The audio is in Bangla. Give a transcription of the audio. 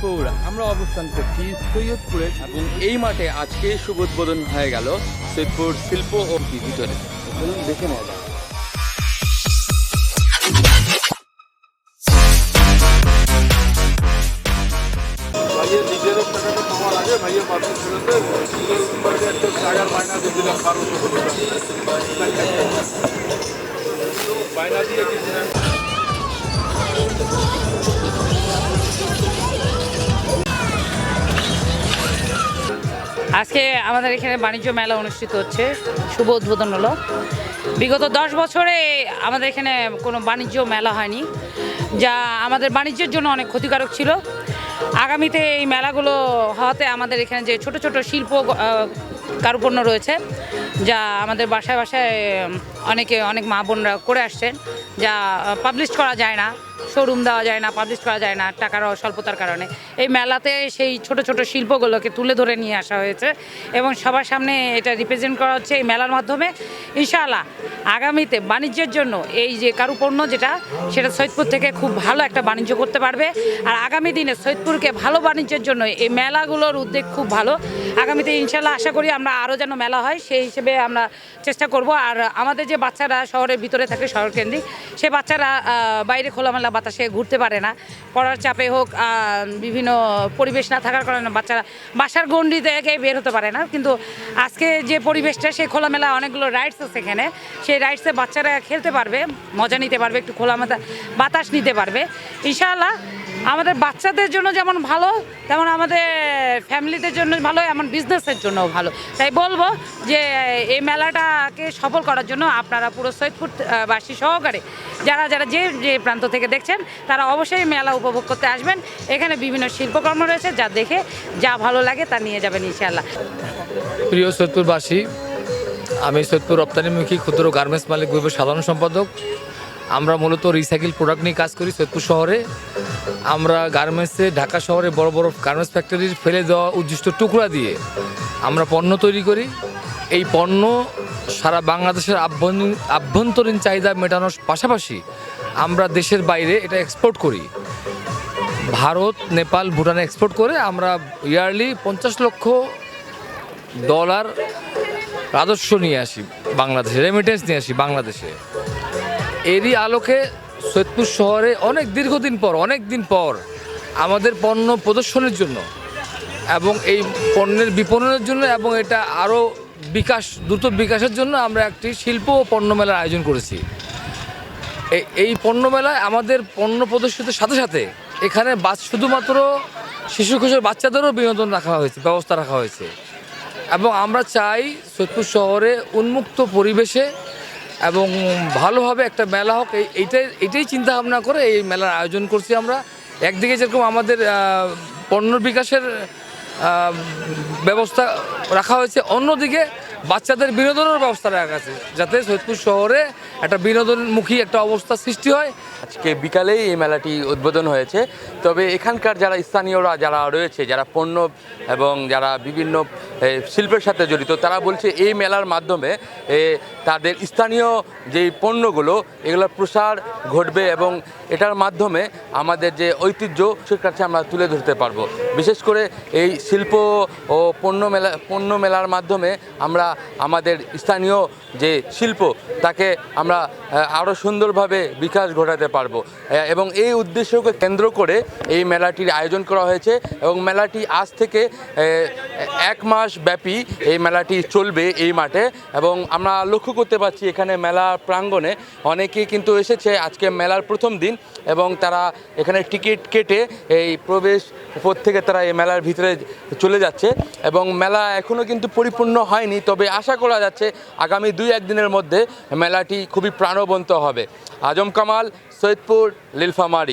সৈয়দপুর। আমরা অবস্থান করছি সৈয়দপুরে এবং এই মাঠে আজকে শুভ উদ্বোধন হয়ে গেল সৈয়দপুর শিল্প ও ভিতরে দেখে নেওয়া যায়। ভাইয়ের নিজেরও টাকাটা পাওয়ার আগে ভাইয়ের বাচ্চা ছেলেতে একটা টাকার বায়না দিয়ে দিলাম 1200 বায়না দিয়ে গেছিলাম। আজকে আমাদের এখানে বাণিজ্য মেলা অনুষ্ঠিত হচ্ছে, শুভ উদ্বোধন হলো। বিগত 10 বছরে আমাদের এখানে কোনো বাণিজ্য মেলা হয়নি, যা আমাদের বাণিজ্যের জন্য অনেক ক্ষতিকারক ছিল। আগামীতে এই মেলাগুলো হওয়াতে আমাদের এখানে যে ছোট ছোট শিল্প কারুপণ্য রয়েছে, যা আমাদের বাসায় বাসায় অনেক মা বোনরা করে আসছেন, যা পাবলিশ করা যায় না, শোরুম দেওয়া যায় না, পাবলিশ করা যায় না টাকার স্বল্পতার কারণে। এই মেলাতে সেই ছোট ছোট শিল্পগুলোকে তুলে ধরে নিয়ে আসা হয়েছে এবং সবার সামনে এটা রিপ্রেজেন্ট করা হচ্ছে এই মেলার মাধ্যমে। ইনশাআল্লাহ আগামীতে বাণিজ্যের জন্য এই যে কারুপণ্য সেটা সৈয়দপুর থেকে খুব ভালো একটা বাণিজ্য করতে পারবে। আর আগামী দিনে সৈয়দপুরকে ভালো বাণিজ্যের জন্য এই মেলাগুলোর উদ্যোগ খুব ভালো। আগামীতে ইনশাআল্লাহ আশা করি আমরা আরও যেন মেলা হয়, সেই হিসেবে আমরা চেষ্টা করব। আর আমাদের যে বাচ্চারা শহরের ভিতরে থাকে, শহর কেন্দ্রিক, সে বাচ্চারা বাইরে খোলামেলা বাতাসে ঘুরতে পারে না, পড়ার চাপে হোক, বিভিন্ন পরিবেশ না থাকার কারণে বাচ্চারা বাসার গণ্ডি থেকে বের হতে পারে না। কিন্তু আজকে যে পরিবেশটা, সেই খোলামেলা অনেকগুলো রাইডস আছে এখানে, সেই রাইডসে বাচ্চারা খেলতে পারবে, মজা নিতে পারবে, একটু খোলামেলা বাতাস নিতে পারবে। ইনশাআল্লাহ আমাদের বাচ্চাদের জন্য যেমন ভালো, তেমন আমাদের ফ্যামিলিদের জন্য ভালো, এমন বিজনেসের জন্যও ভালো। তাই বলবো যে এই মেলাটাকে সফল করার জন্য আপনারা পুরো সৈয়দপুরবাসী সহকারে যারা যারা যে যে প্রান্ত থেকে দেখছেন, তারা অবশ্যই মেলা উপভোগ করতে আসবেন। এখানে বিভিন্ন শিল্পকর্ম রয়েছে, যা দেখে যা ভালো লাগে তা নিয়ে যাবেন ইনশাআল্লাহ। প্রিয় সৈয়দপুরবাসী, আমি সৈয়দপুর রপ্তানিমুখী ক্ষুদ্র গার্মেন্টস মালিক গ্রুপের সাধারণ সম্পাদক। আমরা মূলত রিসাইকেল প্রোডাক্ট নিয়ে কাজ করি সৈয়দপুর শহরে। আমরা গার্মেন্টসে ঢাকা শহরে বড় বড় গার্মেন্টস ফ্যাক্টরির ফেলে দেওয়া উদ্দিষ্ট টুকরা দিয়ে আমরা পণ্য তৈরি করি। এই পণ্য সারা বাংলাদেশের আভ্যন্তরীণ চাহিদা মেটানোর পাশাপাশি আমরা দেশের বাইরে এটা এক্সপোর্ট করি। ভারত, নেপাল, ভুটানে এক্সপোর্ট করে আমরা ইয়ারলি $50 লক্ষ রাজস্ব নিয়ে আসি বাংলাদেশে, রেমিটেন্স নিয়ে আসি বাংলাদেশে। এরই আলোকে সৈয়দপুর শহরে অনেক দিন পর আমাদের পণ্য প্রদর্শনের জন্য এবং এই পণ্যের বিপণনের জন্য এবং এটা আরও দ্রুত বিকাশের জন্য আমরা একটি শিল্প ও পণ্য মেলার আয়োজন করেছি। এই পণ্য মেলায় আমাদের পণ্য প্রদর্শিতের সাথে সাথে এখানে শুধুমাত্র শিশু কিশোর বাচ্চাদেরও বিনোদন ব্যবস্থা রাখা হয়েছে। এবং আমরা চাই সৈয়দপুর শহরে উন্মুক্ত পরিবেশে এবং ভালোভাবে একটা মেলা হোক, এইটাই চিন্তা ভাবনা করে এই মেলার আয়োজন করছি আমরা। একদিকে যেরকম আমাদের পণ্য বিকাশের ব্যবস্থা রাখা হয়েছে, অন্যদিকে বাচ্চাদের বিনোদনের ব্যবস্থা রাখা আছে, যাতে সৈয়দপুর শহরে একটা বিনোদনমুখী একটা অবস্থা সৃষ্টি হয়। আজকে বিকালেই এই মেলাটি উদ্বোধন হয়েছে। তবে এখানকার যারা স্থানীয়রা যারা রয়েছে, যারা পণ্য এবং যারা বিভিন্ন শিল্পের সাথে জড়িত, তারা বলছে এই মেলার মাধ্যমে তাদের স্থানীয় যেই পণ্যগুলো এগুলোর প্রসার ঘটবে এবং এটার মাধ্যমে আমাদের যে ঐতিহ্য সেটার কাছে আমরা তুলে ধরতে পারবো। বিশেষ করে এই শিল্প ও পণ্য মেলার মাধ্যমে আমরা আমাদের স্থানীয় যে শিল্প তাকে আমরা আরও সুন্দরভাবে বিকাশ ঘটাতে পারবো এবং এই উদ্দেশ্যকে কেন্দ্র করে এই মেলাটির আয়োজন করা হয়েছে। এবং মেলাটি আজ থেকে 1 মাস ব্যাপী এই মেলাটি চলবে এই মাঠে। এবং আমরা লক্ষ্য করতে পারছি এখানে মেলা প্রাঙ্গণে অনেকেই কিন্তু এসেছে আজকে মেলার প্রথম দিন এবং তারা এখানে টিকিট কেটে এই প্রবেশ পথ থেকে তারা এই মেলার ভিতরে চলে যাচ্ছে। এবং মেলা এখনও কিন্তু পরিপূর্ণ হয়নি, তবে আশা করা যাচ্ছে আগামী 2-1 দিনের মধ্যে মেলাটি খুবই প্রাণবন্ত হবে। আজম কামাল, সৈয়দপুর, নীলফামারী।